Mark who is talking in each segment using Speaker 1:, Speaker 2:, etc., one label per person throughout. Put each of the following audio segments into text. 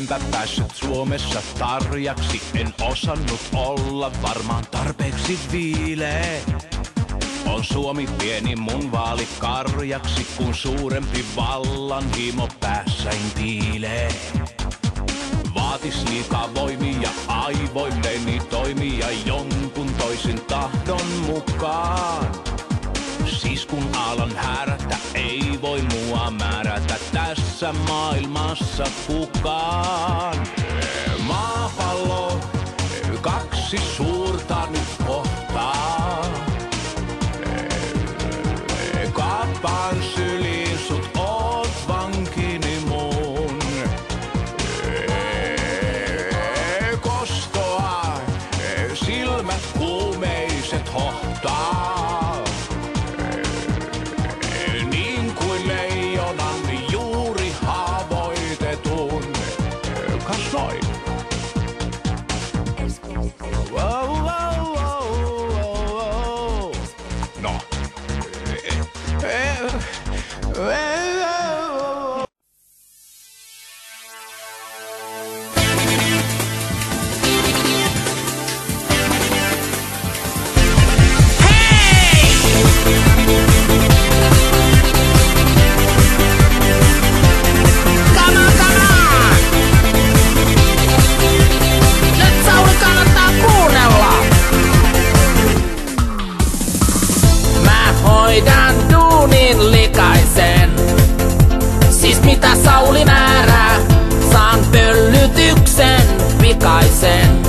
Speaker 1: enpä päässyt Suomessa tarjaksi. En osannut olla varmaan tarpeeksi viileä. On Suomi pieni mun vaalikarjaksi, kun suurempi vallanhimo päässäin piilee. Vaatis liikaa voimia aivoilleni toimia jonkun toisen tahdon mukaan. Siis kun alan härätä, ei voi mua määrätä tässä maailmassa kukaan. Maapallo, kaksi suurta nyt kohtaa. Kaappaan syliin sut, oot vankini mun. Kostoa, silmät kuumeiset hohtaa. Niin kuin leijonan juuri haavoitetun. Kas noin. Wow, wow, wow, wow, wow. No.
Speaker 2: Hoidan duunin likaisen. Siis mitä Sauli määrää, saan pöllytyksen pikaisen.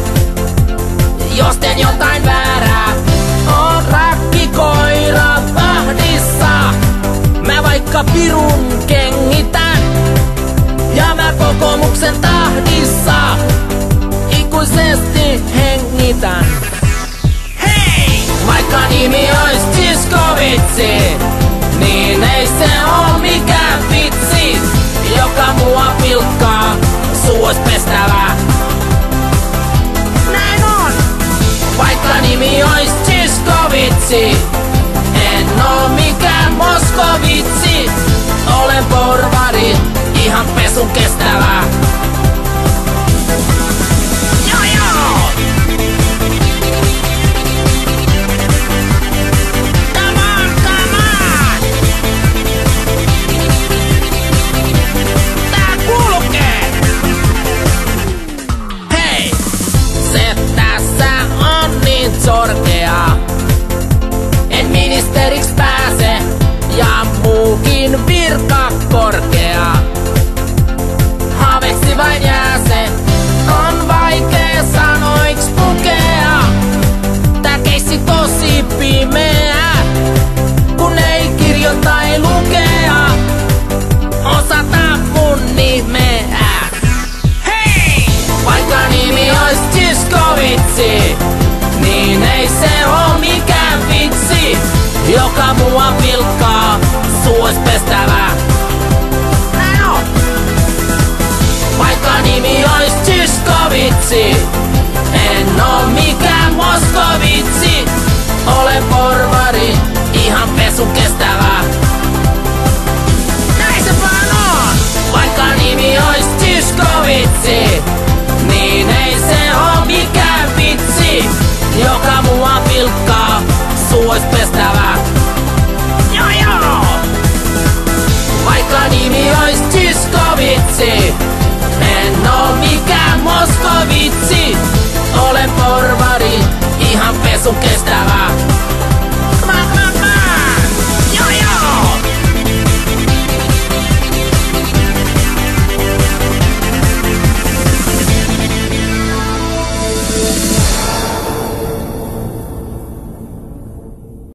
Speaker 2: Jos teen jotain väärää, on rakkikoira vahdissa. Mä vaikka pirun kengitän, ja mä kokoomuksen tahdissa ikuisesti hengitän. Vaikka nimi ois Zyskowitsi, niin ei se oo mikään vitsi. Joka mua pilkkaa, suu ois pestävä. Näin on! Vaikka nimi ois Zyskowitsi,